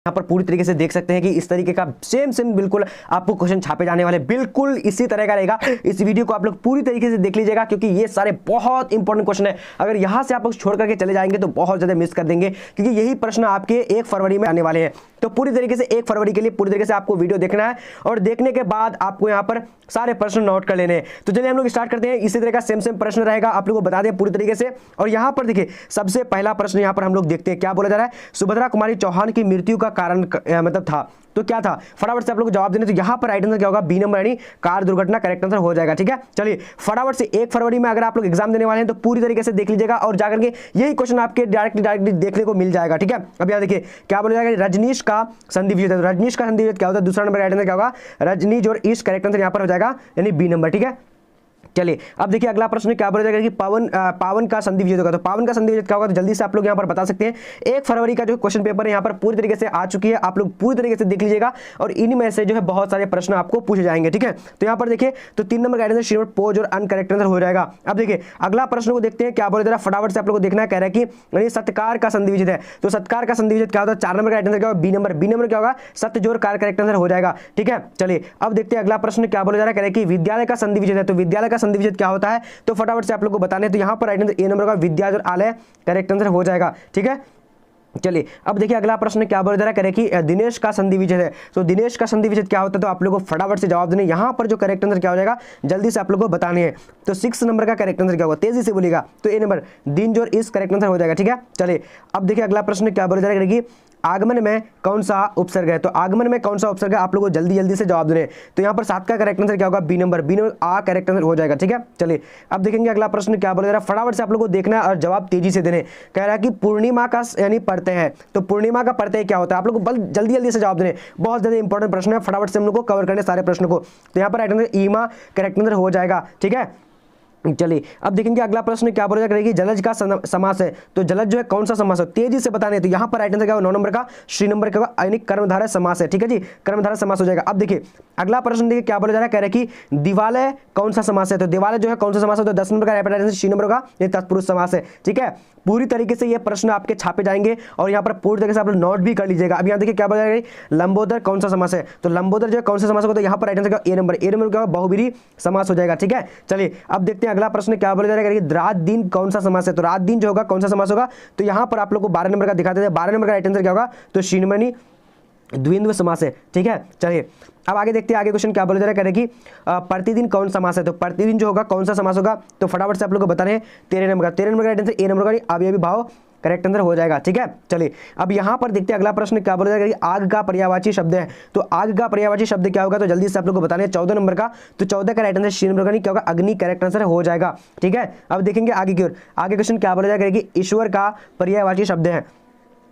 यहाँ पर पूरी तरीके से देख सकते हैं कि इस तरीके का सेम बिल्कुल आपको क्वेश्चन छापे जाने वाले, बिल्कुल इसी तरह का रहेगा। इस वीडियो को आप लोग पूरी तरीके से देख लीजिएगा क्योंकि ये सारे बहुत इंपॉर्टेंट क्वेश्चन है। अगर यहाँ से आप लोग छोड़ करके चले जाएंगे तो बहुत ज्यादा मिस कर देंगे क्योंकि यही प्रश्न आपके 1 फरवरी में आने वाले हैं। तो पूरी तरीके से 1 फरवरी के लिए पूरी तरीके से आपको वीडियो देखना है और देखने के बाद आपको यहाँ पर सारे प्रश्न नोट कर लेने हैं। तो चलिए हम लोग स्टार्ट करते हैं। इसी तरह का सेम प्रश्न रहेगा, आप लोगों को बता दें पूरी तरीके से। और यहाँ पर देखिए सबसे पहला प्रश्न यहाँ पर हम लोग देखते हैं क्या बोला जा रहा है। सुभद्रा कुमारी चौहान की मृत्यु का कारण मतलब था, तो क्या था, फटाफट से आप लोग जवाब देने। तो यहाँ पर राइट आंसर क्या होगा, बी नंबर यानी कार दुर्घटना करेक्ट आंसर हो जाएगा। ठीक है, चलिए फटाफट से 1 फरवरी में अगर आप लोग एग्जाम देने वाले हैं तो पूरी तरीके से देख लीजिएगा और जाकर के यही क्वेश्चन आपके डायरेक्टली देखने को मिल जाएगा। ठीक है, अब यहाँ देखिए क्या बोला जाएगा, रजनीश का संधि विच्छेद। रजनीश का संधि विच्छेद क्या होता है, दूसरा नंबर राइट आंसर क्या होगा, रजनीश और ईस्ट करेक्ट आंसर यहाँ पर हो जाएगा यानी बी नंबर। ठीक है, चलिए अब देखिए अगला प्रश्न क्या बोला जाएगा कि पावन का संधि विच्छेद होगा। तो पावन का संधि विच्छेद क्या होगा, तो जल्दी से आप लोग यहाँ पर बता सकते हैं। 1 फरवरी का जो क्वेश्चन पेपर है यहाँ पर पूरी तरीके से आ चुकी है, आप लोग पूरी तरीके से देख लीजिएगा और इनमें से जो है बहुत सारे प्रश्न आपको पूछे जाएंगे। ठीक है, तो यहाँ पर देखिए तो 3 नंबर का आंसर श्रीमत पोज और अनकरेक्ट आंसर हो जाएगा। अब देखिए अगला प्रश्न को देखते हैं क्या बोला जा रहा है, फटाफट से आप लोग को देखना है। कह रहा है कि सत्कार का संधि विच्छेद है। तो सत्कार का संधि विच्छेद क्या होता है, 4 नंबर का आंसर क्या होगा, बी नंबर। बी नंबर क्या होगा, सत्य जोड़ कार करेक्ट आंसर हो जाएगा। ठीक है, चलिए अब देखते हैं अगला प्रश्न क्या बोला जा रहा है। कह रहा है कि विद्यालय का संधि विच्छेद है। तो विद्यालय का संधि विच्छेद क्या होता है, तो फटाफट से आप लोग को बताने। तो यहां पर राइट आंसर ए नंबर का विद्या और आलय करेक्ट आंसर हो जाएगा। ठीक है, चलिए अब देखिए अगला प्रश्न क्या बोला जा रहा है कि दिनेश का संधि विच्छेद है। तो दिनेश का संधि विच्छेद क्या होता है, तो आप लोगों को फटाफट से जवाब देने। यहां पर जो करेक्ट आंसर क्या हो जाएगा जल्दी से आप लोगों को बताने हैं। तो 6 नंबर का करेक्ट आंसर क्या होगा, तेजी से बोलिएगा, तो ए नंबर दिन जोर इस करेक्ट आंसर हो जाएगा। ठीक है, चलिए अब देखिए अगला प्रश्न क्या बोला जा रहा है कि आगमन में कौन सा उपसर्ग है। तो आगमन में कौन सा उपसर्ग है, आप लोगों को जल्दी से जवाब देने। तो यहाँ पर 7 का करेक्ट आंसर क्या होगा, बी नंबर। बी नंबर आ करेक्ट आंसर हो जाएगा। ठीक है, चलिए अब देखेंगे अगला प्रश्न क्या बोला जा रहा है, फटाफट से आप लोगों को देखना है और जवाब तेजी से देने। कह रहा है कि पूर्णिमा का यानी पढ़ते हैं। तो पूर्णिमा का पढ़ते क्या होता है, आप लोग को जल्दी से जवाब देने। बहुत ज्यादा इंपॉर्टेंट प्रश्न है, फटाफट से हम लोग को कवर करने सारे प्रश्न को। तो यहाँ पर राइट आंसर ईमा करेक्ट आंसर हो जाएगा। ठीक है, चलिए अब देखेंगे अगला प्रश्न क्या बोला जाएगा, जलज का समास है। तो जलज जो है कौन सा समास है, तेजी से बताने। तो यहाँ पर राइट आंसर क्या होगा, 9 नंबर का श्री नंबर क्या होगा, यानी कर्मधारय समास है। ठीक है जी, कर्मधारय समास हो जाएगा। अब देखिए अगला प्रश्न देखिए क्या बोला जा रहा है, कह रहे कि दिवालय कौन सा समास है। तो दिवालय जो है कौन सा समास है, तो 10 नंबर का राइट आंसर श्री नंबर का ये तत्पुरुष समास है। ठीक है, पूरी तरीके से ये प्रश्न आपके छापे जाएंगे और यहाँ पर पूरी तरीके से आप लोग नोट भी कर लीजिएगा। अब यहाँ देखिए क्या बोला जाएगा, लंबोदर कौन सा समास है। तो लंबोदर जो है कौन सा समास होगा, तो यहाँ पर राइट आंसर क्या ए नंबर। ए नंबर क्या होगा, बहुब्रीहि समास हो जाएगा। ठीक है, चलिए अब देखते हैं अगला प्रश्न क्या बोला जा रहा है, रात दिन कौन सा समास है। तो रात दिन जो होगा कौन सा समास होगा, तो यहाँ पर आप लोग को 12 नंबर का दिखाते हैं। 12 नंबर का राइट आंसर क्या होगा, तो श्रीनमणि द्विंद्व समास है। ठीक है, चलिए अब आगे देखते हैं आगे क्वेश्चन क्या बोला जा रहा है, कि प्रतिदिन कौन समास है। तो प्रतिदिन जो होगा कौन सा समास होगा, तो फटाफट से आप लोग को बताने हैं। 13 नंबर का राइट आंसर ए नंबर का अवयवी भाव करेक्ट आंसर हो जाएगा। ठीक है, चलिए अब यहाँ पर देखते हैं अगला प्रश्न क्या बोला जाएगा कि आग का पर्यायवाची शब्द है। तो आग का पर्यायवाची शब्द क्या होगा, तो जल्दी से आप लोग को बताने हैं। 14 नंबर का, तो 14 का राइट आंसर सी नंबर का नहीं क्या होगा, अग्नि करेक्ट आंसर हो जाएगा। ठीक है, अब देखेंगे आगे की ओर। आगे क्वेश्चन क्या बोला जाएगा कि ईश्वर का पर्यायवाची शब्द है।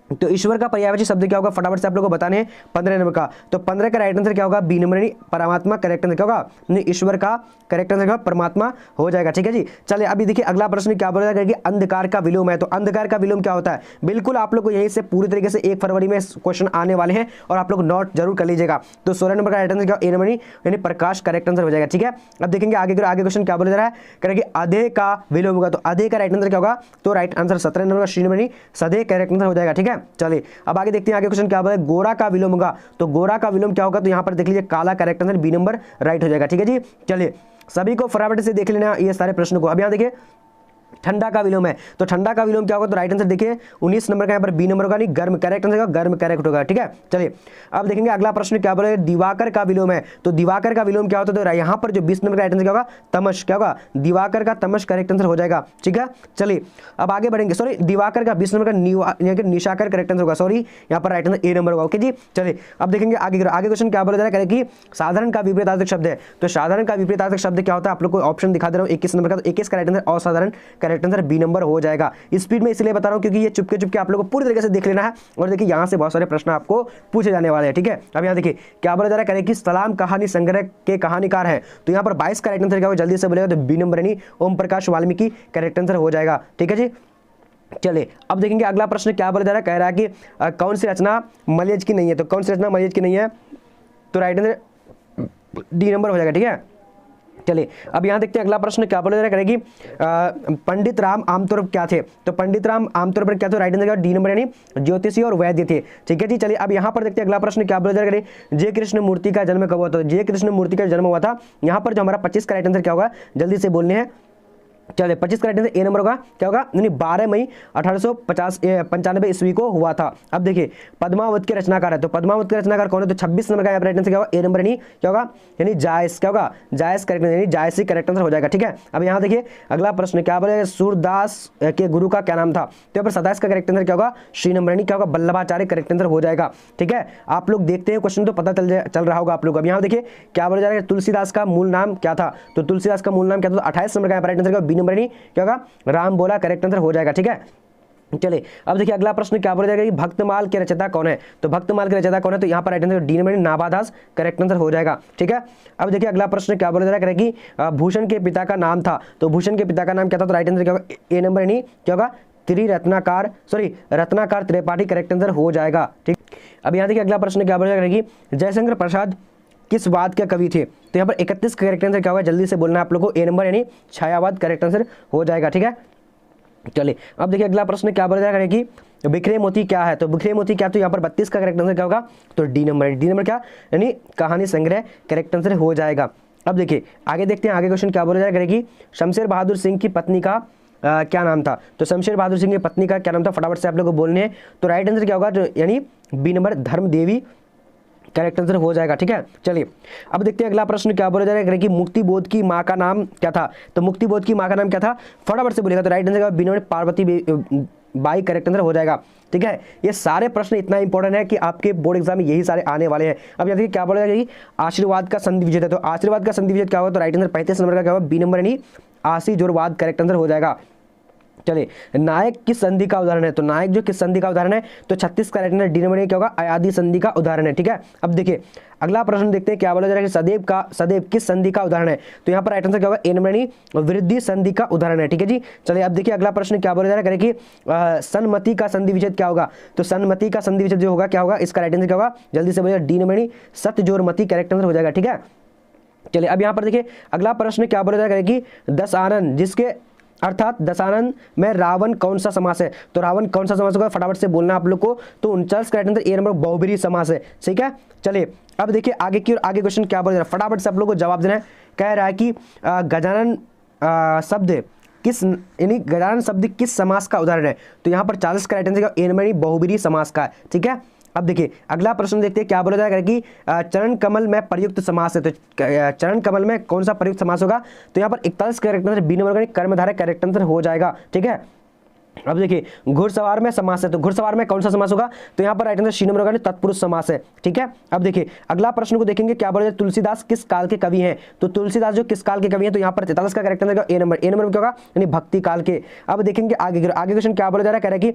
तो ईश्वर का पर्यायवाची शब्द क्या होगा, फटाफट से आप लोग को बताने हैं। 15 नंबर का, तो 15 का राइट आंसर क्या होगा, बी नंबर परमात्मा करेक्ट आंसर क्या होगा, ईश्वर का करेक्ट आंसर क्या होगा, परमात्मा हो जाएगा। ठीक है जी, चलिए अभी देखिए अगला प्रश्न क्या बोला जाएगा कि अंधकार का विलोम है। तो अंधकार का विलोम क्या होता है, बिल्कुल आप लोग को यहीं से पूरी तरीके से 1 फरवरी में क्वेश्चन आने वाले हैं और आप लोग नोट जरूर कर लीजिएगा। तो 16 नंबर का राइट आंसर क्या, ए नंबर यानी प्रकाश करेक्ट आंसर हो जाएगा। ठीक है, अब देखेंगे आगे क्वेश्चन क्या बोला जा रहा है, करेंगे आधे का विलोम होगा। तो आधे का राइट आंसर क्या होगा, तो राइट आंसर 17 नंबर का श्री नंबर सधे करेक्ट आंसर हो जाएगा। ठीक है, चलिए अब आगे देखते हैं आगे क्वेश्चन क्या बोला है, गोरा का विलोम होगा। तो गोरा का विलोम क्या होगा, तो यहाँ पर देख लीजिए काला correct answer B number right हो जाएगा। ठीक है जी, चलिए सभी को फटाफट से देख लेना ये सारे प्रश्नों को। अब यहाँ देखिए ठंडा का विलोम है। तो ठंडा का विलोम क्या होगा, तो राइट आंसर देखिए 19 नंबर का यहाँ पर बी नंबर होगा, नहीं गर्म करेक्ट आंसर होगा, गर्म करेक्ट होगा। ठीक है, चलिए अब देखेंगे अगला प्रश्न क्या बोला है, दिवाकर का विलोम है। तो दिवाकर का विलोम क्या होता है, तो यहाँ पर जो 20 नंबर का राइट आंसर क्या होगा, तमश क्या होगा, दिवाकर का तमश करेक्ट आंसर हो जाएगा। ठीक है, चलिए अब आगे बढ़ेंगे। सॉरी, दिवाकर का 20 नंबर का निशाकर करेक्ट आंसर होगा। सॉरी, यहाँ पर राइट आंसर ए नंबर होगा। ओके जी, चलिए अब देखेंगे आगे क्वेश्चन क्या बोला जा रहा है कि साधारण का विपरीतार्थक शब्द है। तो साधारण का विपरीतार्थक शब्द क्या होता है, आप लोग को ऑप्शन दिखा दे रहा हूँ। 21 नंबर का, तो 21 का राइट आंसर असाधारण करेक्ट आंसर बी नंबर हो जाएगा। स्पीड में इसलिए बता रहा हूं क्योंकि ये चुपके आप लोगों को पूरी तरीके से देख लेना है और देखिए यहां से बहुत सारे प्रश्न आपको पूछे जाने वाले हैं। ठीक है, अब यहां देखिए क्या बोला जा रहा है कि सलाम कहानी संग्रह के कहानीकार है। तो यहां पर 22 का राइट आंसर क्या होगा, जल्दी से बोलेगा, तो बी नंबर यानी ओम प्रकाश वाल्मीकि करेक्ट आंसर हो जाएगा। ठीक है जी, चलिए अब देखेंगे अगला प्रश्न क्या बोला जा रहा है, कह रहा है कि कौन सी रचना मलयज की नहीं है। तो कौन सी रचना मलयज की नहीं है, तो राइट आंसर डी नंबर हो जाएगा। ठीक है, चलिए अब यहाँ देखते हैं अगला प्रश्न क्या बोला जा रहा है करेगी पंडित राम आमतौर पर क्या थे, तो पंडित राम आमतौर पर क्या थे, राइट आंसर डी नंबर यानी ज्योतिषी और वैद्य थे। ठीक है जी, चलिए अब यहाँ पर देखते हैं अगला प्रश्न क्या बोला जा रहा है, जय कृष्ण मूर्ति का जन्म कब हुआ था, जय कृष्ण मूर्ति का जन्म हुआ था यहाँ पर जो हमारा 25 का राइट आंसर क्या होगा जल्दी से बोलने हैं। चलिए 25 का राइट आंसर ए नंबर होगा, क्या होगा यानी 12 मई 1895 ईस्वी को हुआ था। अब देखिए पद्मावत के रचनाकार है, तो पद्मावत के रचनाकार कौन है, तो 26 नंबर का राइट आंसर क्या होगा ए नंबर यानी क्या होगा यानी जायस, क्या होगा जायस करेक्ट यानी जायसी करेक्ट आंसर हो जाएगा। ठीक है, अब यहाँ देखिए अगला प्रश्न क्या बोले, सूरदास के गुरु का क्या नाम था, तो यहाँ पर 27 का करेक्ट आंसर क्या होगा श्री नंबर यानी क्या होगा वल्लभाचार्य करेक्ट आंसर हो जाएगा। ठीक है, आप लोग देखते हैं क्वेश्चन तो पता चल रहा होगा आप लोग। अब यहाँ देखिए क्या बोला जा रहा है, तुलसीदास का मूल नाम क्या था, तो तुलसीदास का मूल नाम क्या था, 28 नंबर का राइट आंसर बी नंबर यानी क्या होगा राम बोला करेक्ट आंसर हो जाएगा। ठीक है, चलिए अब देखिए अगला प्रश्न क्या बोला जाएगा कि भक्तमाल के रचयिता कौन है, तो भक्तमाल के रचयिता कौन है, तो यहाँ पर right answer D number Nabhadas correct answer हो जाएगा। ठीक है, अब देखिए अगला प्रश्न क्या बोला जा रहा है कि भूषण के पिता का नाम था, तो भूषण के पिता का नाम क्या था, तो राइट आंसर क्या होगा ए नंबर यानी क्या होगा रत्नाकर त्रिपाठी करेक्ट आंसर हो जाएगा। ठीक, अब यहाँ देखिए अगला प्रश्न क्या बोला जाएगा कि जयशंकर प्रसाद किस वाद के कवि थे, तो यहाँ पर 31 का करेक्ट आंसर क्या होगा जल्दी से बोलना है आप लोग को, ए नंबर यानी छायावाद करेक्ट आंसर हो जाएगा। ठीक है, चलिए अब देखिए अगला प्रश्न क्या बोला जाएगा कि बिखरे मोती क्या है, तो बिखरे मोती क्या, तो यहाँ पर 32 का करेक्ट आंसर क्या होगा, तो डी नंबर क्या यानी कहानी संग्रह करेक्ट आंसर हो जाएगा। अब देखिए आगे देखते हैं आगे क्वेश्चन क्या बोला जाएगा कि शमशेर बहादुर सिंह की पत्नी का क्या नाम था, तो शमशेर बहादुर सिंह की पत्नी का क्या नाम था, फटाफट से आप लोग को बोलने हैं, तो राइट आंसर क्या होगा यानी बी नंबर धर्म देवी करेक्ट आंसर हो जाएगा। ठीक है, चलिए अब देखते हैं अगला प्रश्न क्या बोला जा रहा है कि मुक्ति बोध की माँ का नाम क्या था, तो मुक्ति बोध की माँ का नाम क्या था, फटाफट से बोलेगा, तो right answer B number Parvati Bai correct answer हो जाएगा। ठीक है, ये सारे प्रश्न इतना इंपॉर्टेंट है कि आपके बोर्ड एग्जाम में यही सारे आने वाले हैं। अब यहाँ देखिए क्या बोला जाएगा कि आशीर्वाद का संधि विच्छेद है, तो आशीर्वाद का संधि विच्छेद क्या होगा, तो राइट आंसर 35 नंबर का क्या होगा बी नंबर यानी आशी जोरवाद करेक्ट आंसर हो जाएगा। चलिए नायक किस संधि का उदाहरण है, तो नायक जो किस संधि का उदाहरण है, तो 36 का राइट आंसर डी नंबर क्या होगा अयादी संधि का उदाहरण है। ठीक है, अब देखिए अगला प्रश्न देखते हैं क्या बोला जा रहा है कि सदैव किस संधि का उदाहरण है, तो यहाँ पर राइट आंसर क्या होगा ए नंबर यानी वृद्धि संधि का उदाहरण है। ठीक है जी, चलिए अब देखिए अगला प्रश्न क्या बोला जा रहा है कि सन्मति का संधि विच्छेद क्या होगा, तो सन्मति का संधि विच्छेद जो होगा क्या होगा, इसका राइट आंसर क्या होगा जल्दी से बोलिए डी नंबर यानी सतजोरमति करेक्ट आंसर हो जाएगा। ठीक है, चलिए अब यहाँ पर देखिए अगला प्रश्न क्या बोला जा रहा है कि दशानन जिसके अर्थात दशानन में रावण कौन सा समास है, तो रावण कौन सा समास होगा फटाफट से बोलना आप लोग को, तो 49 का राइट आंसर ए नंबर बहुब्रीहि समास है। ठीक है, चलिए अब देखिए आगे की और आगे क्वेश्चन क्या बोल रहा है, फटाफट से आप लोग को जवाब देना है। कह रहा है कि गजानन शब्द किस यानी गजानन शब्द किस समास का उदाहरण है, तो यहाँ पर 40 का राइट आंसर ए नंबर बहुब्रीहि समास का है। ठीक है, अब देखिए अगला प्रश्न देखते हैं क्या बोला जाएगा कि चरण कमल में प्रयुक्त समास है, तो चरण कमल में कौन सा प्रयुक्त समास होगा, तो यहाँ पर 41 करेक्ट आंसर बी नंबर कर्मधारय करेक्ट आंसर हो जाएगा। ठीक है, अब देखिए घुड़सवार में समास है, तो घुड़सवार में कौन सा समास होगा, तो यहाँ पर राइट आंसर सी नंबर होगा तत्पुरुष समास है। ठीक है, अब देखिए अगला प्रश्न को देखेंगे क्या बोला जाए तुलसीदास किस काल के कवि हैं, तो तुलसीदास जो किस काल के कवि हैं, तो यहाँ पर 43 का करेक्ट आंसर ए नंबर क्या होगा यानी भक्ति काल के। अब देखेंगे आगे क्वेश्चन क्या बोला जा रहा है, कह रहा है कि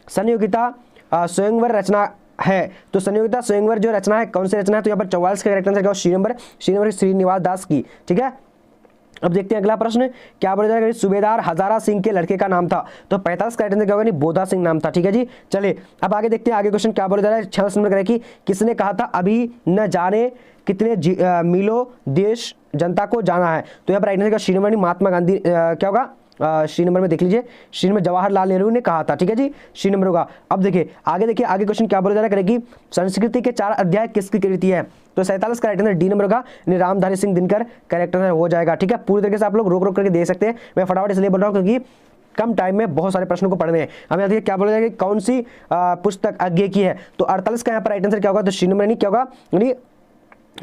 संयोगिता स्वयंवर रचना है, तो संयोगिता स्वयंवर जो रचना है कौन सी रचना है, तो यहाँ पर 44 का करेक्ट आंसर क्या होगा सी नंबर श्रीनिवास दास की। ठीक है, अब देखते हैं अगला प्रश्न क्या बोला जाएगा, सूबेदार हजारा सिंह के लड़के का नाम था, तो 45 का राइट आंसर क्या होगा बोधा सिंह नाम था। ठीक है जी, चलिए अब आगे देखते हैं आगे क्वेश्चन क्या बोला जा रहा है 46 नंबर का कि किसने कहा था अभी न जाने कितने मीलों देश जनता को जाना है, तो यहाँ पर राइट आंसर का सी नंबर महात्मा गांधी क्या होगा सी नंबर में देख लीजिए सी नंबर जवाहरलाल नेहरू ने कहा था। ठीक है जी, सी नंबर होगा। अब देखिए आगे क्वेश्चन क्या बोला जा रहा है कि संस्कृति के 4 अध्याय किसकी कृति है, तो 47 का राइट आंसर डी नंबर होगा रामधारी सिंह दिनकर करेक्ट आंसर हो जाएगा। ठीक है, पूरी तरीके से आप लोग रोक करके देख सकते हैं, मैं फटाफट इसलिए बोल रहा हूँ क्योंकि कम टाइम में बहुत सारे प्रश्नों को पढ़ने हैं। हमें यहाँ क्या बोला जाएगा कौन सी पुस्तक आज्ञे की है, तो 48 का यहाँ पर राइट आंसर क्या होगा, तो सी नंबर यानी क्या होगा यानी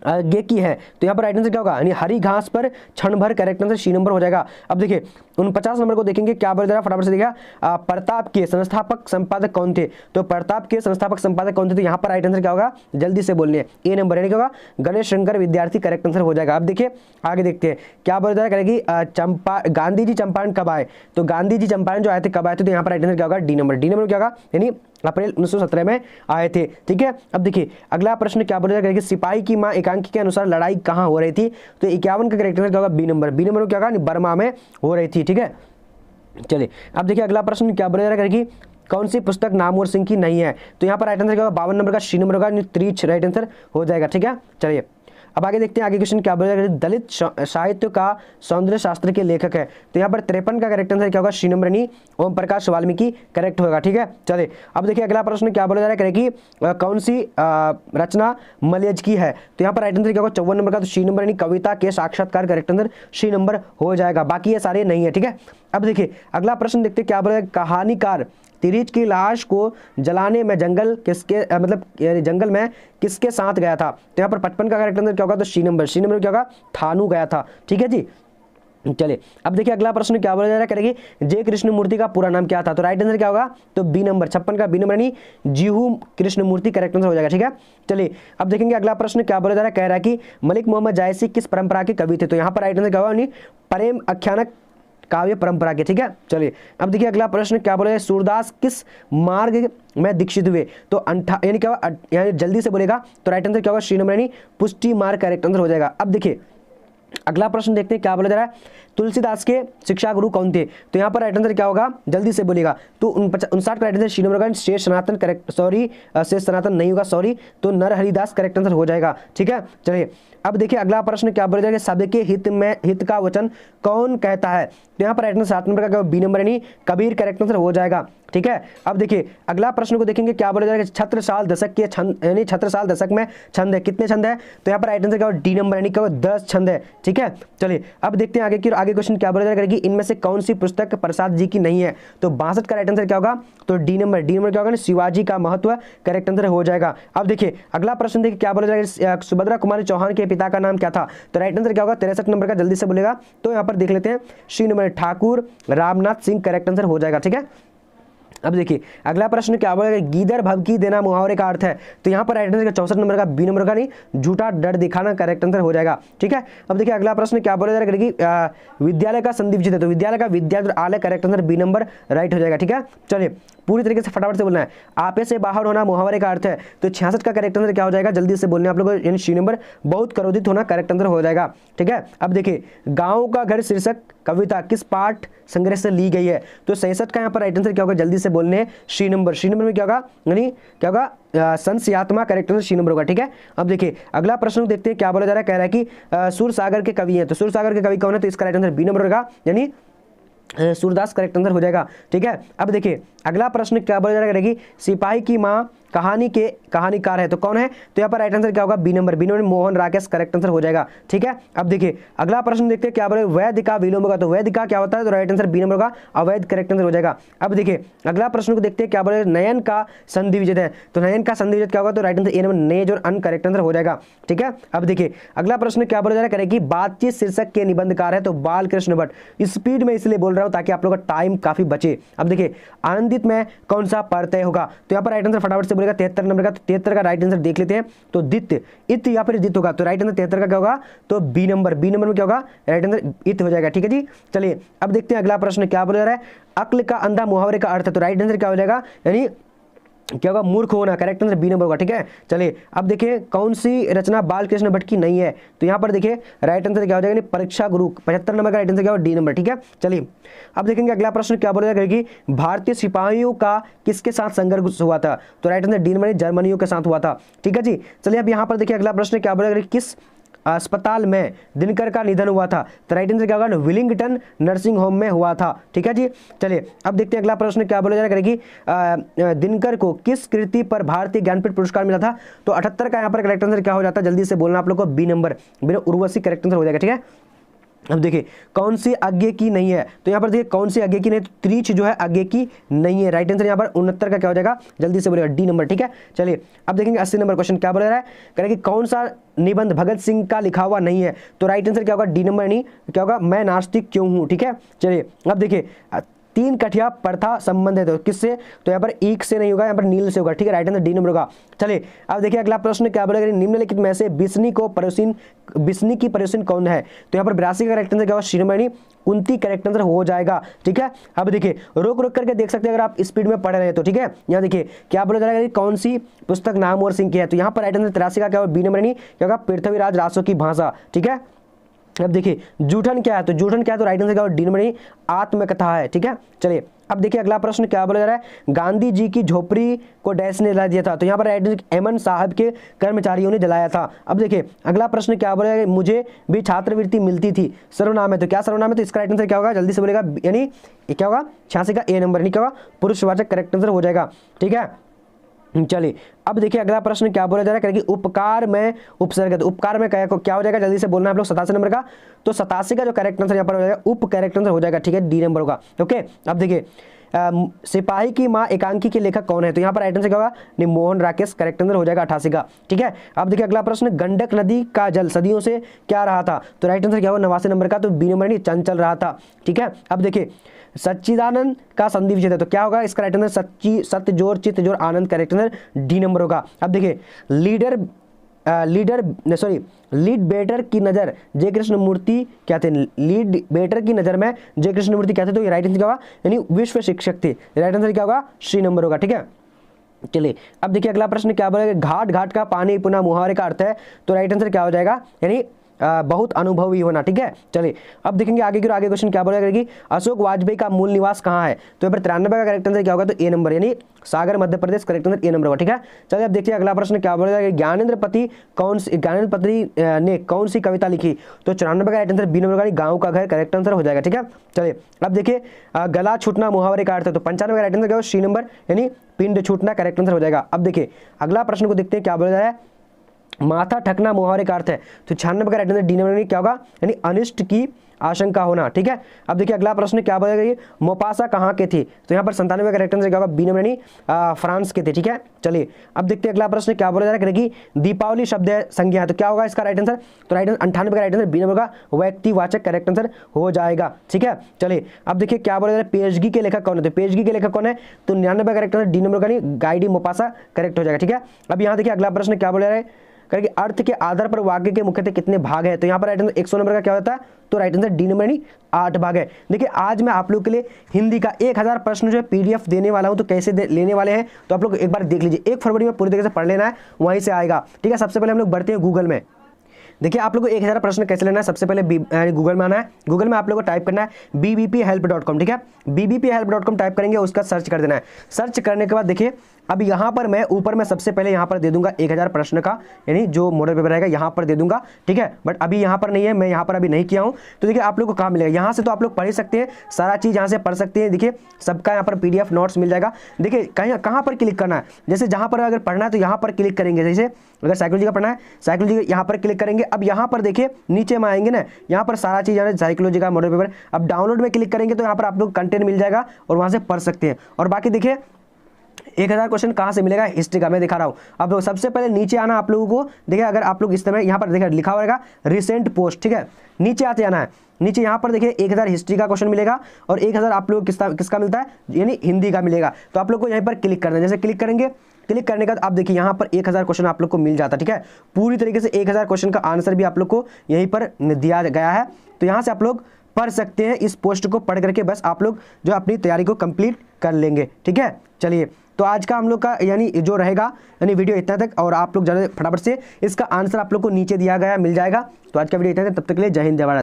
आज्ञे की है, तो यहाँ पर राइट आंसर क्या होगा यानी हरी घास पर क्षण भर करेक्ट आंसर सी नंबर हो जाएगा। अब देखिए 49 नंबर को देखेंगे क्या बोला जा रहा है फटाफट से देखिएगा प्रताप के संस्थापक संपादक कौन थे, तो प्रताप के संस्थापक संपादक कौन थे, तो यहाँ पर राइट आंसर क्या होगा जल्दी से बोलने ए नंबर यानी क्या होगा गणेश शंकर विद्यार्थी करेक्ट आंसर हो जाएगा। अब देखिए आगे देखते हैं क्या बोला जा रहा है गांधी जी चंपारण कब आए, तो गांधी जी चंपारण जो आए थे कब आए थे, तो यहाँ पर राइट आंसर क्या होगा डी नंबर क्या होगा यानी अप्रैल 1917 में आए थे। ठीक है, अब देखिए अगला प्रश्न क्या बोला जाएगा कि सिपाही की मां एकांकी के अनुसार लड़ाई कहां हो रही थी, तो 51 का करेक्ट आंसर क्या होगा बी नंबर क्या होगा बर्मा में हो रही थी। ठीक है, चलिए अब देखिए अगला प्रश्न क्या बोला जा रहा है कि कौन सी पुस्तक नामवर सिंह की नहीं है, तो यहाँ पर राइट आंसर क्या होगा 52 नंबर का सी नंबर होगा त्रिच राइट आंसर हो जाएगा। ठीक है, चलिए अब आगे देखते हैं, आगे क्वेश्चन क्या बोला, दलित साहित्य का सौंदर्य शास्त्र के लेखक है, तो यहाँ पर 53 का करेक्ट आंसर क्या होगा, सी नंबर यानी ओम प्रकाश वाल्मीकि करेक्ट होगा। ठीक है, चलिए अब देखिए अगला प्रश्न क्या बोला जा रहा है कि कौन सी रचना मलयज की है, तो यहाँ पर राइट आंसर क्या होगा, 54 नंबर का, तो सी नंबर यानी कविता के साक्षात्कार करेक्ट आंसर सी नंबर हो जाएगा, बाकी ये सारे नहीं है। ठीक है, अब देखिए अगला प्रश्न देखते हैं क्या बोला, कहानीकार तिरिच की लाश को जलाने में जंगल किसके मतलब जंगल में किसके साथ गया था, तो यहाँ पर 55 का करेक्ट आंसर क्या होगा, तो सी नंबर क्या होगा, थानू गया था। ठीक है जी, चलिए अब देखिए अगला प्रश्न क्या बोला जा रहा है, करेगी जय कृष्णमूर्ति का पूरा नाम क्या था, तो राइट आंसर क्या होगा, तो बी नंबर 56 का बी नंबर यानी जीहू कृष्णमूर्ति करेक्ट आंसर हो जाएगा। ठीक है, चलिए अब देखेंगे अगला प्रश्न क्या बोला जा रहा है, कह रहा है कि मलिक मोहम्मद जायसी किस परंपरा के कवि थे, तो यहाँ पर राइट आंसर क्या होगा, यानी प्रेम आख्यानक काव्य परंपरा के। ठीक है, चलिए अब देखिए अगला प्रश्न क्या बोला है, सूरदास किस मार्ग में दीक्षित हुए, तो यानी क्या होगा, यानी जल्दी से बोलेगा, तो राइट आंसर क्या होगा, सी नंबर यानी पुष्टि मार्ग करेक्ट आंसर हो जाएगा। अब देखिए अगला प्रश्न देखते हैं क्या बोला जा रहा है, तुलसीदास के शिक्षा गुरु कौन थे, तो यहाँ पर राइट आंसर क्या होगा, जल्दी से बोलेगा, तो 59 का राइट आंसर सी नंबर होगा, शेष सनातन करेक्ट, सॉरी शेष सनातन नहीं होगा, सॉरी, तो नरहरिदास करेक्ट आंसर हो जाएगा। ठीक है, चलिए अब देखिए अगला प्रश्न क्या बोला जाएगा, शब्द के हित का वचन कौन कहता है, तो यहाँ पर राइट आंसर 7 नंबर का बी नंबर यानी कबीर करेक्ट आंसर हो जाएगा। ठीक है, अब देखिए अगला प्रश्न को देखेंगे क्या बोला जाएगा, छत्रसाल दशक के छंद यानी छत्रसाल दशक में छंद है, कितने छंद है, तो यहाँ पर राइट आंसर क्या होगा, डी नंबर यानी क्या 10 छंद है। ठीक है, चलिए अब देखते हैं आगे क्वेश्चन क्या बोला जाएगा कि इनमें से कौन सी पुस्तक प्रसाद जी की नहीं है, तो 62 का राइट आंसर क्या होगा, तो डी नंबर क्या होगा, शिवाजी का महत्व करेक्ट आंसर हो जाएगा। अब देखिए अगला प्रश्न देखिए क्या बोला जाएगा, सुभद्रा कुमारी चौहान के पिता का नाम क्या था, तो राइट आंसर क्या होगा, 63 नंबर का, जल्दी से बोलेगा, तो यहाँ पर देख लेते हैं, C number Thakur Ramnath Singh correct answer हो जाएगा। ठीक है, अब देखिए अगला प्रश्न क्या बोलेगा, गीदड़ भभकी देना मुहावरे का अर्थ है, तो यहाँ पर राइट आंसर 64 नंबर का बी नंबर का नहीं झूठा डर दिखाना करेक्ट आंसर हो जाएगा। ठीक है, अब देखिए अगला प्रश्न क्या बोला जा रहा है कि विद्यालय का संधि विच्छेद है, तो विद्यालय का विद्यालय correct answer B number right हो जाएगा। ठीक है, चलिए पूरी तरीके से फटाफट से बोलना है, आपे से बाहर होना मुहावरे का अर्थ है, तो 66 का करेक्ट आंसर क्या हो जाएगा, जल्दी से बोलने आप लोगों को, यानी सी नंबर बहुत क्रोधित होना करेक्ट आंसर हो जाएगा। ठीक है, अब देखिए गाँव का घर शीर्षक कविता किस पाठ संग्रह से ली गई है, तो 66 का यहाँ पर राइट आंसर क्या होगा, जल्दी से बोलने हैं, सी नंबर में क्या होगा, यानी क्या होगा, संस्यात्मा करेक्ट आंसर सी नंबर होगा। ठीक है, अब देखिए अगला प्रश्न देखते हैं क्या बोला जा रहा है, कह रहा है कि सूरसागर के कवि हैं, तो सूरसागर के कवि कौन है, तो इसका राइट आंसर बी नंबर होगा, यानी सूरदास करेक्ट आंसर हो जाएगा। ठीक है, अब देखिए अगला प्रश्न क्या बोला जा रहा है कि सिपाही की माँ कहानी के कहानीकार है, तो कौन है, तो यहाँ पर राइट आंसर क्या होगा, B number Mohan Rakesh correct answer हो जाएगा। ठीक है, अब देखिए अगला प्रश्न देखते हैं क्या बोले, वैध का विलोम होगा, तो वैध का क्या होता है, तो राइट आंसर बी नंबर का अवैध करेक्ट आंसर हो जाएगा। अब देखिए अगला प्रश्न को देखते हैं क्या बोले, नयन का संधि विच्छेद है, तो नयन का संधि विच्छेद क्या होगा, तो right answer A number Naz और अन करेक्ट आंसर हो जाएगा। ठीक है, अब देखिए अगला प्रश्न क्या बोला जा रहा है कि बातचीत शीर्षक के निबंधकार है, तो बालकृष्ण भट्ट। स्पीड में इसलिए बोल रहा हूँ ताकि आप लोगों का टाइम काफी बचे। अब देखिए आनंदित में कौन सा प्रत्यय होगा, तो यहाँ पर राइट आंसर फटाफट से बोलेगा 73 नंबर का, 73 का राइट आंसर देख लेते हैं, तो दित्य इत या फिर दित होगा, तो राइट आंसर 73 का क्या होगा, तो बी नंबर में क्या होगा, राइट आंसर इत हो जाएगा। ठीक है जी, चलिए अब देखते हैं अगला प्रश्न क्या बोला जा रहा है, अक्ल का अंधा मुहावरे का अर्थ है, तो राइट आंसर क्या हो जाएगा, यानी क्या होगा, मूर्ख होना करेक्ट आंसर बी नंबर होगा। ठीक है, चलिए अब देखिए कौन सी रचना बालकृष्ण भट्ट की नहीं है, तो यहाँ पर देखिए राइट आंसर क्या हो जाएगा, परीक्षा गुरु 75 नंबर का राइट आंसर क्या होगा, डी नंबर। ठीक है, चलिए अब देखेंगे अगला प्रश्न क्या बोला जाएगा कि भारतीय सिपाहियों का किसके साथ संघर्ष हुआ था, तो राइट आंसर डी नंबर जर्मनियों के साथ हुआ था। ठीक है जी, चलिए अब यहाँ पर देखिए अगला प्रश्न क्या बोला जाएगा, किस अस्पताल में दिनकर का निधन हुआ था, तो राइट आंसर क्या होगा, विलिंगटन नर्सिंग होम में हुआ था। ठीक है जी, चलिए अब देखते हैं अगला प्रश्न क्या बोला जा रहा है कि दिनकर को किस कृति पर भारतीय ज्ञानपीठ पुरस्कार मिला था, तो 78 का यहाँ पर करेक्ट आंसर क्या हो जाता है, जल्दी से बोलना आप लोग को, B number Urvashi correct answer हो जाएगा। ठीक है, अब देखिए कौन सी आज्ञा की नहीं है, तो यहाँ पर देखिए कौन सी आज्ञा की नहीं, तो त्रिच जो है आज्ञा की नहीं है, राइट आंसर यहाँ पर 69 का क्या हो जाएगा, जल्दी से बोलेगा, डी नंबर। ठीक है, चलिए अब देखेंगे 80 नंबर क्वेश्चन क्या बोला जा रहा है, करेंगे कौन सा निबंध भगत सिंह का लिखा हुआ नहीं है, तो राइट आंसर क्या होगा, डी नंबर यानी क्या होगा, मैं नास्तिक क्यों हूँ। ठीक है, चलिए अब देखिए 3 कठिया प्रथा संबंध है, तो किससे, तो यहाँ पर ईक से नहीं होगा, यहाँ पर नील से होगा। ठीक है, राइट आंसर डी नंबर होगा। चलिए अब देखिए अगला प्रश्न क्या बोलेगा, निम्नलिखित में से बिस्नी की पड़ोसिन कौन है, तो यहाँ पर 82 का करेक्ट आंसर क्या होगा, शिरोमणि कुंती करेक्ट आंसर हो जाएगा। ठीक है, अब देखिए रोक करके देख सकते हैं अगर आप स्पीड में पढ़ रहे हैं तो। ठीक है, यहाँ देखिए क्या बोला जाएगा, कौन सी पुस्तक नामवर सिंह की है, तो यहाँ पर राइट आंसर 83 का क्या होगा, बी नंबर यानी क्या होगा, पृथ्वीराज रासो की भाषा। ठीक है, अब देखिए जूठन क्या है, तो जूठन क्या है, तो राइट आंसर क्या होगा, डी नंबर यानी आत्मकथा है। ठीक है, चलिए अब देखिए अगला प्रश्न क्या बोला जा रहा है, गांधी जी की झोपड़ी को डैश ने जला दिया था, तो यहाँ पर राइट आंसर एमएन साहब के कर्मचारियों ने जलाया था। अब देखिए अगला प्रश्न क्या बोला जा रहा है, मुझे भी छात्रवृत्ति मिलती थी, सर्वनाम है, तो क्या सर्वनाम है, तो इसका राइट आंसर क्या होगा, जल्दी से बोलेगा, यानी ये क्या होगा, 86 का ए नंबर, यानी क्या होगा, पुरुषवाचक करेक्ट आंसर हो जाएगा। ठीक है, चलिए अब देखिए अगला प्रश्न क्या बोला जा रहा है कि उपकार में उपसर्ग है, तो उपकार में क्या हो जाएगा, जल्दी से बोलना है आप लोग, 87 नंबर का, तो 87 का जो करेक्ट आंसर यहाँ पर हो जाएगा उप करेक्ट आंसर हो जाएगा। ठीक है, डी नंबर होगा। ओके, अब देखिए सिपाही की माँ एकांकी के लेखक कौन है, तो यहाँ पर राइट आंसर क्या होगा, मोहन राकेश, करेक्ट आंसर हो जाएगा 88 का। ठीक है, अब देखिए अगला प्रश्न, गंडक नदी का जल सदियों से क्या रहा था, तो राइट आंसर क्या होगा, 89 नंबर का, तो बी नंबर नहीं, चंचल रहा था। ठीक है, अब देखिए सच्चिदानंद का संधि विच्छेद है, तो क्या होगा इसका राइट आंसर, सत्य जोर चित्त जोर आनंद, करेक्ट आंसर डी नंबर होगा। अब देखिए लीड बेटर की नज़र जय कृष्ण मूर्ति क्या थे, लीड बेटर की नज़र में जय कृष्ण मूर्ति क्या थे, तो ये राइट आंसर क्या होगा, यानी विश्व शिक्षक थे, राइट आंसर क्या होगा, सी नंबर होगा। ठीक है, चलिए अब देखिए अगला प्रश्न क्या बोलेगा, घाट घाट का पानी पुनः मुहावरे का अर्थ है, तो राइट आंसर क्या हो जाएगा, यानी बहुत अनुभवी होना। ठीक है, चलिए अब देखेंगे आगे की, आगे क्वेश्चन क्या बोलेगा कि अशोक वाजपेयी का मूल निवास कहाँ है, तो यहाँ पर 93 का करेक्ट आंसर क्या होगा, तो ए नंबर, यानी सागर Madhya Pradesh, correct answer A number होगा। ठीक है, चलिए अब देखिए अगला प्रश्न क्या बोलेगा कि ज्ञानेंद्र पति ने कौन सी कविता लिखी, तो 94 का करेक्ट आंसर बी नंबर होगा, गाँव का घर, करेक्ट आंसर हो जाएगा। ठीक है, चलिए अब देखिए गला छूटना मुहावरे का अर्थ है, तो 95 का करेक्ट आंसर क्या होगा, सी नंबर, यानी पिंड छूटना, करेक्ट आंसर हो जाएगा। अब देखिए अगला प्रश्न को देखते हैं क्या बोला जा रहा है, माथा ठकना मुहावरे का अर्थ है, तो 96 का राइट आंसर डी नंबर क्या होगा, यानी अनिष्ट की आशंका होना। ठीक है, अब देखिए अगला प्रश्न क्या बोलेगा कि मोपासा कहाँ के थे, तो यहाँ पर 97 का करेक्ट आंसर क्या होगा, बी नंबर यानी फ्रांस के थे। ठीक है, चलिए अब देखते हैं अगला प्रश्न क्या बोला जा रहा है कि दीपावली शब्द संज्ञा है, तो क्या होगा इसका राइट आंसर, तो राइट आंसर 98 का राइट आंसर बी नंबर का व्यक्तिवाचक करेक्ट आंसर हो जाएगा। ठीक है, चलिए अब देखिए क्या बोला जा रहा है, पेशगी के लेखक कौन है, तो पेशगी के लेखक कौन है, तो 99 का करेक्ट आंसर डी नंबर का, नहीं गाइडी मोपासा, करेक्ट हो जाएगा। ठीक है, अब यहाँ देखिए अगला प्रश्न क्या बोला जा रहा है, करके अर्थ के आधार पर वाक्य के मुख्यतः कितने भाग हैं, तो यहाँ पर राइट आंसर 100 नंबर का क्या होता है, तो राइट आंसर डी नंबर नहीं 8 भाग है। देखिए आज मैं आप लोग के लिए हिंदी का 1000 प्रश्न जो है पीडीएफ देने वाला हूं, तो कैसे लेने वाले हैं तो आप लोग एक बार देख लीजिए, 1 फरवरी में पूरी तरीके से पढ़ लेना है, वहीं से आएगा। ठीक है, सबसे पहले हम लोग बढ़ते हैं गूगल में। देखिए आप लोग को 1000 प्रश्न कैसे लेना है, सबसे पहले गूगल में आना है, गूगल में आप लोग को टाइप करना है bbphelp.com। ठीक है, bbphelp.com टाइप करेंगे, उसका सर्च कर देना है। सर्च करने के बाद देखिए अब यहाँ पर मैं ऊपर में सबसे पहले यहाँ पर दे दूंगा 1000 प्रश्न का, यानी जो मॉडल पेपर रहेगा यहाँ पर दे दूंगा। ठीक है, बट अभी यहाँ पर नहीं है, मैं यहाँ पर अभी नहीं किया हूँ, तो देखिए आप लोग को कहाँ मिलेगा, यहाँ से तो आप लोग पढ़ ही सकते हैं, सारा चीज़ यहाँ से पढ़ सकते हैं। देखिए सबका यहाँ पर PDF नोट्स मिल जाएगा। देखिए कहाँ पर क्लिक करना है, जैसे जहाँ पर अगर पढ़ना है तो यहाँ पर क्लिक करेंगे, जैसे अगर साइकोलॉजी का पढ़ना है साइकोलॉजी यहाँ पर क्लिक करेंगे। अब यहाँ पर देखिए नीचे में आएंगे ना, यहाँ पर सारा चीज़ है साइकोलॉजी का मॉडल पेपर। अब डाउनलोड में क्लिक करेंगे तो यहाँ पर आप लोग कंटेंट मिल जाएगा और वहाँ से पढ़ सकते हैं। और बाकी देखिए 1000 क्वेश्चन कहाँ से मिलेगा, हिस्ट्री का मैं दिखा रहा हूँ। अब सबसे पहले नीचे आना आप लोगों को, देखिए अगर आप लोग इस तरह यहाँ पर देखिए लिखा होगा रिसेंट पोस्ट। ठीक है, नीचे आते जाना है, नीचे यहाँ पर देखिए 1000 हिस्ट्री का क्वेश्चन मिलेगा और 1000 आप लोग किसका मिलता है, यानी हिंदी का मिलेगा। तो आप लोग को यहाँ पर क्लिक करना है, जैसे क्लिक करेंगे, क्लिक करने के बाद आप देखिए यहाँ पर 1000 क्वेश्चन आप लोग को मिल जाता है। ठीक है, पूरी तरीके से 1000 क्वेश्चन का आंसर भी आप लोग को यहीं पर दिया गया है, तो यहाँ से आप लोग पढ़ सकते हैं। इस पोस्ट को पढ़ करके बस आप लोग जो अपनी तैयारी को कंप्लीट कर लेंगे। ठीक है, चलिए तो आज का हम लोग का यानी जो रहेगा यानी वीडियो इतना तक, और आप लोग ज़्यादा फटाफट से इसका आंसर आप लोग को नीचे दिया गया मिल जाएगा। तो आज का वीडियो इतना तक, तब तक के लिए जय हिंद जय भारत।